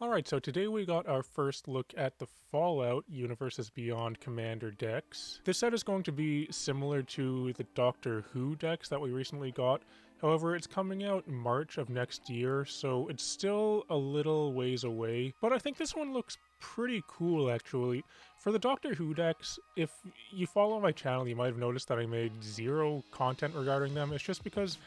Alright, so today we got our first look at the Fallout Universes Beyond Commander decks. This set is going to be similar to the Doctor Who decks that we recently got. However, it's coming out in March of next year, so it's still a little ways away. But I think this one looks pretty cool, actually. For the Doctor Who decks, if you follow my channel, you might have noticed that I made zero content regarding them. It's just because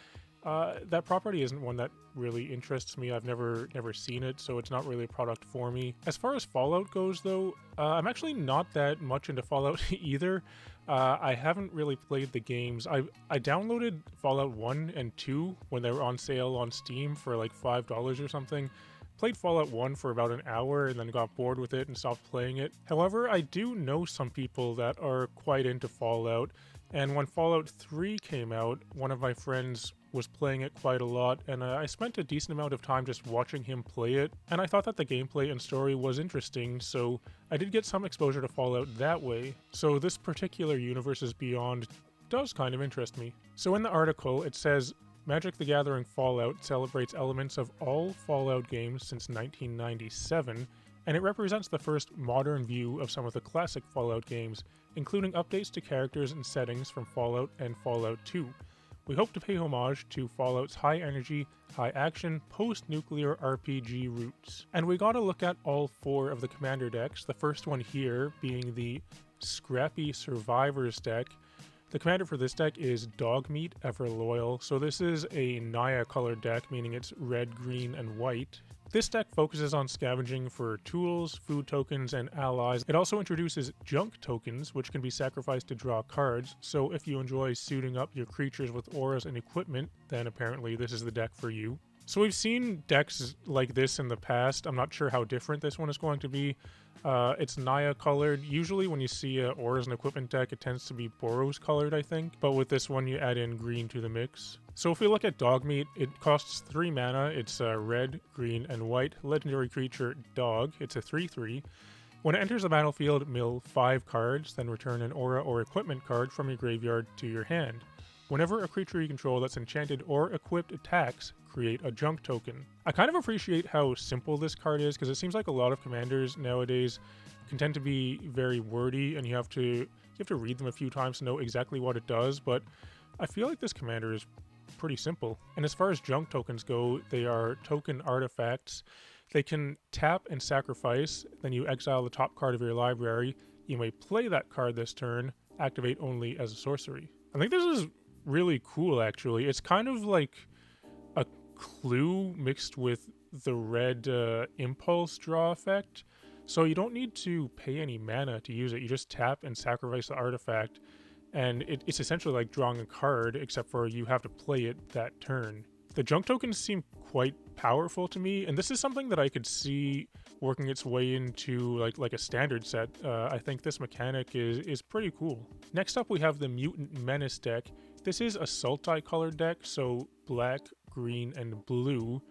that property isn't one that really interests me. I've never seen it, so it's not really a product for me. As far as Fallout goes, though, I'm actually not that much into Fallout either. I haven't really played the games. I downloaded Fallout 1 and 2 when they were on sale on Steam for like $5 or something. Played Fallout 1 for about an hour and then got bored with it and stopped playing it. However, I do know some people that are quite into Fallout, and when Fallout 3 came out, one of my friends was playing it quite a lot, and I spent a decent amount of time just watching him play it, and I thought that the gameplay and story was interesting, so I did get some exposure to Fallout that way. So this particular Universes Beyond does kind of interest me. So in the article, it says, Magic the Gathering Fallout celebrates elements of all Fallout games since 1997, and it represents the first modern view of some of the classic Fallout games, including updates to characters and settings from Fallout and Fallout 2. We hope to pay homage to Fallout's high-energy, high-action, post-nuclear RPG roots. And we got to look at all four of the commander decks, the first one here being the Scrappy Survivors deck. The commander for this deck is Dogmeat Everloyal, so this is a Naya colored deck, meaning it's red, green, and white. This deck focuses on scavenging for tools, food tokens, and allies. It also introduces junk tokens, which can be sacrificed to draw cards, so if you enjoy suiting up your creatures with auras and equipment, then apparently this is the deck for you. So we've seen decks like this in the past. I'm not sure how different this one is going to be. It's Naya colored. Usually when you see a auras and equipment deck, it tends to be Boros colored, I think. But with this one, you add in green to the mix. So if we look at Dogmeat, it costs 3 mana. It's red, green, and white. Legendary creature Dog. It's a 3/3. When it enters the battlefield, mill 5 cards, then return an aura or equipment card from your graveyard to your hand. Whenever a creature you control that's enchanted or equipped attacks, create a junk token. I kind of appreciate how simple this card is, because it seems like a lot of commanders nowadays can tend to be very wordy, and you have to read them a few times to know exactly what it does, but I feel like this commander is pretty simple. And as far as junk tokens go, they are token artifacts. They can tap and sacrifice, then you exile the top card of your library. You may play that card this turn, activate only as a sorcery. I think this is really cool, actually. It's kind of like a clue mixed with the red impulse draw effect. So you don't need to pay any mana to use it. You just tap and sacrifice the artifact, and it's essentially like drawing a card, except for you have to play it that turn. The junk tokens seem quite powerful to me, and this is something that I could see working its way into like a standard set. I think this mechanic is pretty cool. Next up, we have the Mutant Menace deck. This is a sultai-colored deck, so black, green, and blue.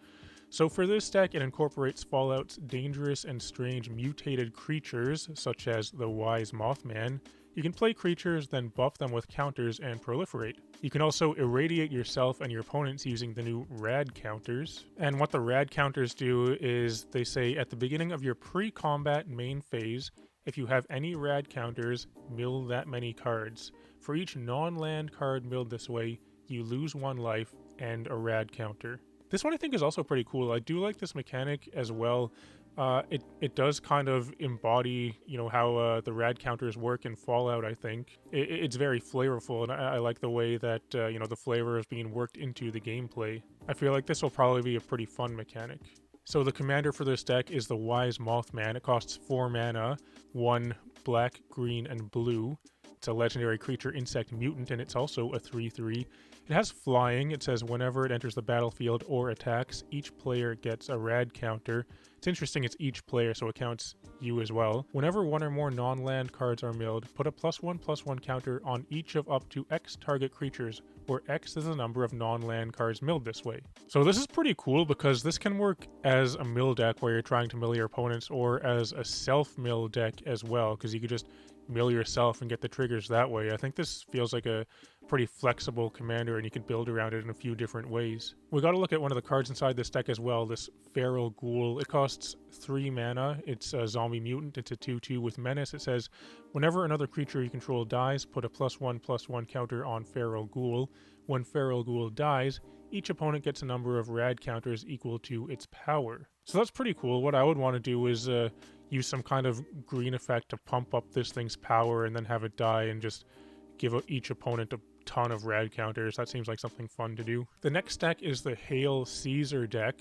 So for this deck, it incorporates Fallout's dangerous and strange mutated creatures, such as the Wise Mothman. You can play creatures, then buff them with counters and proliferate. You can also irradiate yourself and your opponents using the new rad counters. And what the rad counters do is they say at the beginning of your pre-combat main phase, if you have any rad counters, mill that many cards. For each non-land card milled this way, you lose 1 life and a rad counter. This one I think is also pretty cool. I do like this mechanic as well. It does kind of embody, how the rad counters work in Fallout, I think. It's very flavorful, and I like the way that, the flavor is being worked into the gameplay. I feel like this will probably be a pretty fun mechanic. So the commander for this deck is the Wise Mothman. It costs 4 mana, 1 black, green, and blue. It's a legendary creature insect mutant, and it's also a 3/3. It has flying. It says whenever it enters the battlefield or attacks, each player gets a rad counter. It's interesting it's each player, so it counts you as well. Whenever 1 or more non-land cards are milled, put a +1/+1 counter on each of up to X target creatures, where X is the number of non-land cards milled this way. So this is pretty cool, because this can work as a mill deck where you're trying to mill your opponents, or as a self-mill deck as well, because you could just mill yourself and get the triggers that way. I think this feels like a pretty flexible commander, and you can build around it in a few different ways. We got to look at one of the cards inside this deck as well, this Feral Ghoul. It costs 3 mana. It's a zombie mutant. It's a 2/2 with Menace. It says, whenever another creature you control dies, put a +1/+1 counter on Feral Ghoul. When Feral Ghoul dies, each opponent gets a number of rad counters equal to its power. So that's pretty cool. What I would want to do is use some kind of green effect to pump up this thing's power and then have it die and just give each opponent a ton of rad counters. That seems like something fun to do. The next deck is the Hail Caesar deck.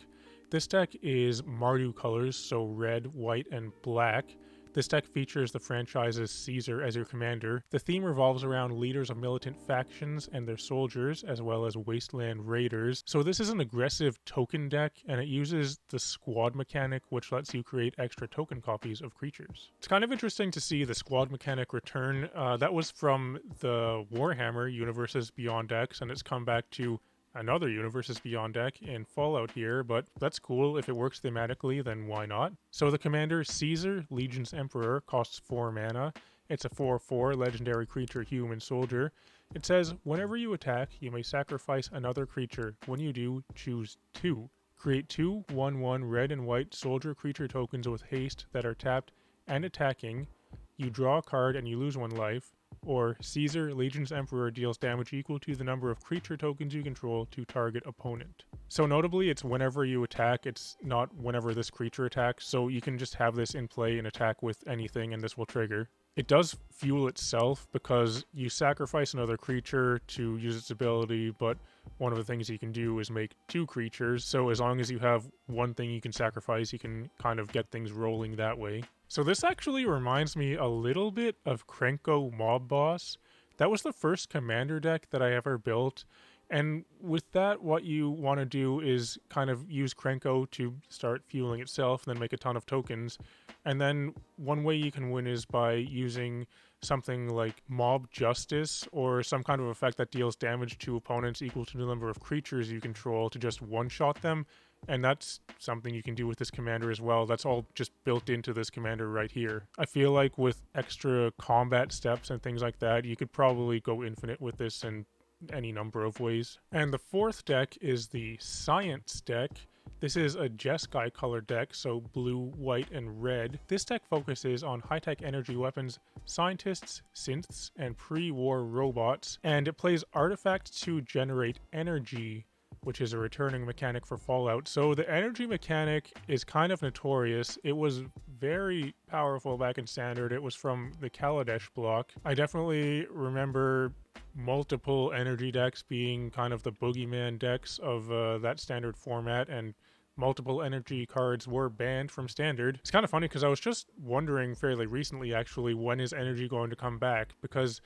This deck is Mardu colors, so red, white, and black. This deck features the franchise's Caesar as your commander. The theme revolves around leaders of militant factions and their soldiers, as well as wasteland raiders. So this is an aggressive token deck, and it uses the squad mechanic, which lets you create extra token copies of creatures. It's kind of interesting to see the squad mechanic return. That was from the Warhammer Universes Beyond decks, and it's come back to another Universes Beyond deck in Fallout here, but that's cool. If it works thematically, then why not? So the commander, Caesar, Legion's Emperor, costs 4 mana. It's a 4/4 legendary creature human soldier. It says, whenever you attack, you may sacrifice another creature. When you do, choose 2. Create 2 1/1 red and white soldier creature tokens with haste that are tapped and attacking. You draw a card and you lose 1 life. Or Caesar, Legion's Emperor, deals damage equal to the number of creature tokens you control to target opponent. So notably, it's whenever you attack, it's not whenever this creature attacks, so you can just have this in play and attack with anything and this will trigger. It does fuel itself because you sacrifice another creature to use its ability, but one of the things you can do is make 2 creatures, so as long as you have one thing you can sacrifice, you can kind of get things rolling that way. So this actually reminds me a little bit of Krenko Mob Boss. That was the first commander deck that I ever built, and with that, what you want to do is kind of use Krenko to start fueling itself, and then make a ton of tokens. And then one way you can win is by using something like Mob Justice, or some kind of effect that deals damage to opponents equal to the number of creatures you control to just one-shot them. And that's something you can do with this commander as well. That's all just built into this commander right here. I feel like with extra combat steps and things like that, you could probably go infinite with this in any number of ways. And the fourth deck is the Science deck. This is a Jeskai color deck, so blue, white, and red. This deck focuses on high-tech energy weapons, scientists, synths, and pre-war robots, and it plays artifacts to generate energy, which is a returning mechanic for Fallout. So the energy mechanic is kind of notorious. It was very powerful back in Standard. It was from the Kaladesh block. I definitely remember multiple energy decks being kind of the boogeyman decks of that Standard format, and multiple energy cards were banned from Standard. It's kind of funny because I was just wondering fairly recently, actually, when is energy going to come back? Because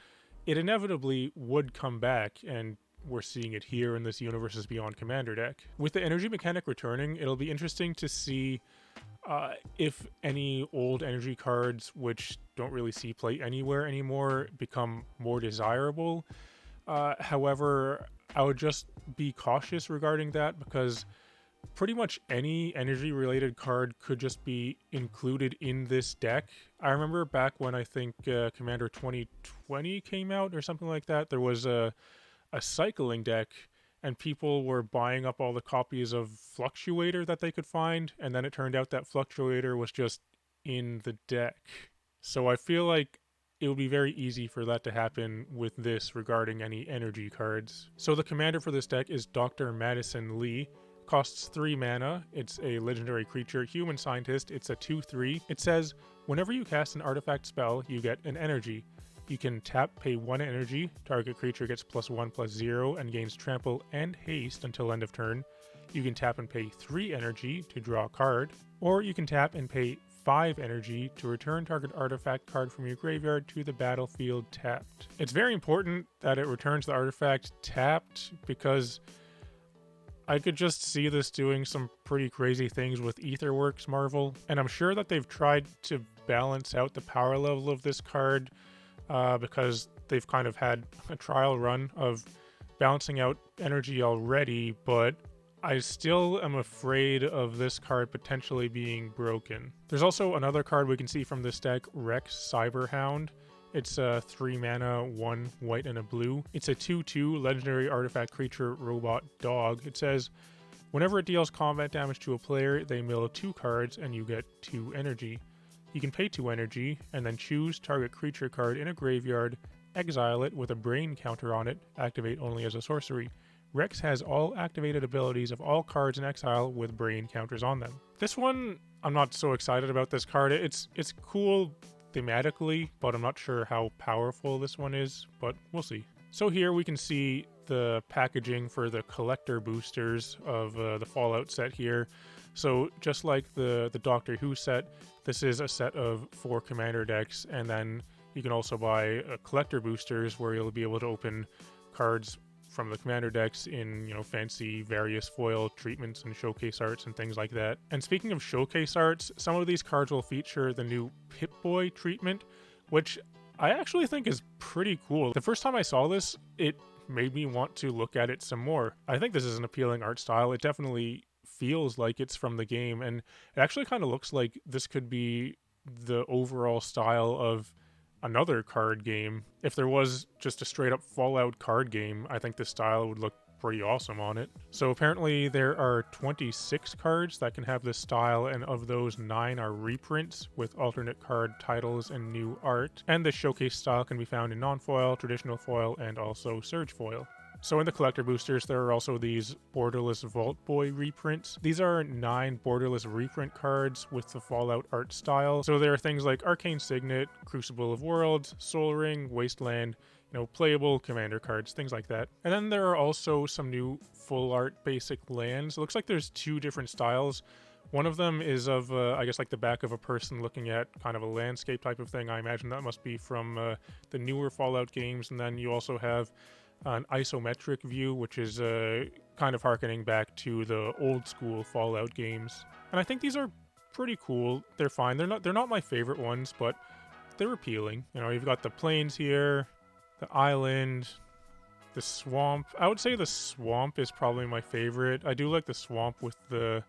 it inevitably would come back, and we're seeing it here in this Universes Beyond Commander deck. With the energy mechanic returning, it'll be interesting to see if any old energy cards, which don't really see play anywhere anymore, become more desirable. However, I would just be cautious regarding that, because pretty much any energy-related card could just be included in this deck. I remember back when I think Commander 2020 came out or something like that, there was a cycling deck, and people were buying up all the copies of Fluctuator that they could find, and then it turned out that Fluctuator was just in the deck. So I feel like it would be very easy for that to happen with this regarding any energy cards. So the commander for this deck is Dr. Madison Lee. Costs 3 mana. It's a legendary creature, human scientist. It's a 2/3. It says, whenever you cast an artifact spell, you get an energy. You can tap, pay 1 energy, target creature gets +1/+0 and gains trample and haste until end of turn. You can tap and pay 3 energy to draw a card, or you can tap and pay 5 energy to return target artifact card from your graveyard to the battlefield tapped. It's very important that it returns the artifact tapped, because I could just see this doing some pretty crazy things with Aetherworks Marvel, and I'm sure that they've tried to balance out the power level of this card, because they've kind of had a trial run of balancing out energy already, but I still am afraid of this card potentially being broken. There's also another card we can see from this deck, Rex Cyberhound. It's a 3 mana, 1 white and a blue. It's a 2/2 legendary artifact creature robot dog. It says, whenever it deals combat damage to a player, they mill 2 cards and you get 2 energy. You can pay 2 energy and then choose target creature card in a graveyard, exile it with a brain counter on it, activate only as a sorcery. Rex has all activated abilities of all cards in exile with brain counters on them. This one, I'm not so excited about this card. It's cool thematically, but I'm not sure how powerful this one is, but we'll see. So here we can see the packaging for the collector boosters of the Fallout set here. So just like the Doctor Who set, this is a set of 4 commander decks, and then you can also buy collector boosters where you'll be able to open cards from the commander decks in, fancy various foil treatments and showcase arts and things like that. And speaking of showcase arts, some of these cards will feature the new Pip-Boy treatment, which I actually think is pretty cool. The first time I saw this, it made me want to look at it some more. I think this is an appealing art style. It definitely feels like it's from the game, and it actually kind of looks like this could be the overall style of another card game. If there was just a straight up Fallout card game, I think this style would look pretty awesome on it. So apparently there are 26 cards that can have this style, and of those 9 are reprints with alternate card titles and new art. And the showcase style can be found in non-foil, traditional foil, and also surge foil. So in the collector boosters, there are also these Borderless Vault Boy reprints. These are 9 Borderless reprint cards with the Fallout art style. So there are things like Arcane Signet, Crucible of Worlds, Sol Ring, Wasteland, playable commander cards, things like that. And then there are also some new full art basic lands. It looks like there's 2 different styles. One of them is of, I guess, like the back of a person looking at kind of a landscape type of thing. I imagine that must be from the newer Fallout games. And then you also have an isometric view, which is kind of harkening back to the old school Fallout games. And I think these are pretty cool. They're fine. They're not my favorite ones, but they're appealing. You've got the plains here, the island, the swamp. I would say the swamp is probably my favorite. I do like the swamp with the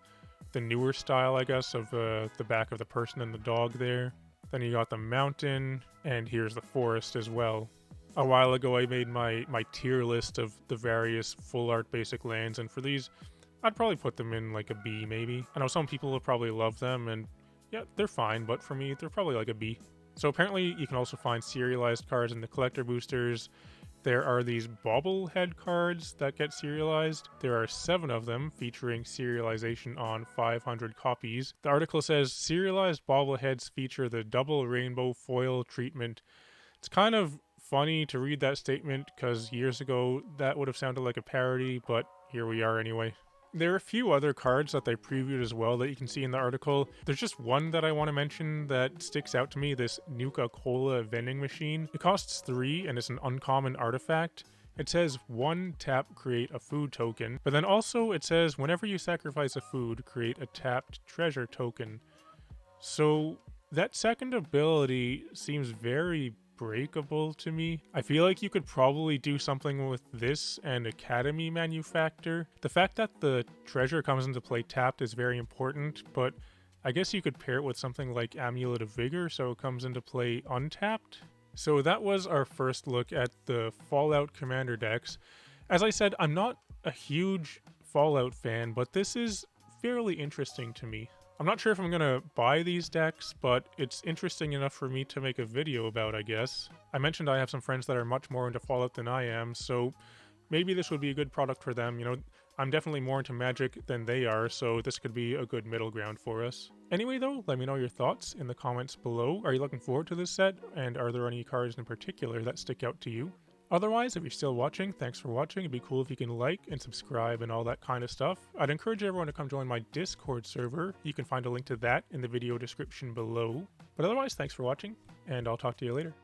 newer style, I guess, of the back of the person and the dog there. Then you got the mountain, and here's the forest as well. A while ago, I made my tier list of the various full art basic lands, and for these, I'd probably put them in like a B, maybe. I know some people will probably love them, and yeah, they're fine, but for me, they're probably like a B. So apparently, you can also find serialized cards in the collector boosters. There are these bobblehead cards that get serialized. There are 7 of them, featuring serialization on 500 copies. The article says, serialized bobbleheads feature the double rainbow foil treatment. It's kind of funny to read that statement, because years ago that would have sounded like a parody, but here we are anyway. There are a few other cards that they previewed as well that you can see in the article. There's just one that I want to mention that sticks out to me, this Nuka-Cola vending machine. It costs 3 and it's an uncommon artifact. It says 1 tap, create a food token, but then also it says whenever you sacrifice a food, create a tapped treasure token. So that second ability seems very breakable to me. I feel like you could probably do something with this and Academy Manufactor. The fact that the treasure comes into play tapped is very important, but I guess you could pair it with something like Amulet of Vigor so it comes into play untapped. So that was our first look at the Fallout Commander decks. As I said, I'm not a huge Fallout fan, but this is fairly interesting to me. I'm not sure if I'm gonna buy these decks, but it's interesting enough for me to make a video about, I guess. I mentioned I have some friends that are much more into Fallout than I am, so maybe this would be a good product for them. I'm definitely more into Magic than they are, so this could be a good middle ground for us. Anyway though, let me know your thoughts in the comments below. Are you looking forward to this set, and are there any cards in particular that stick out to you? Otherwise, if you're still watching, thanks for watching. It'd be cool if you can like and subscribe and all that kind of stuff. I'd encourage everyone to come join my Discord server. You can find a link to that in the video description below. But otherwise, thanks for watching, and I'll talk to you later.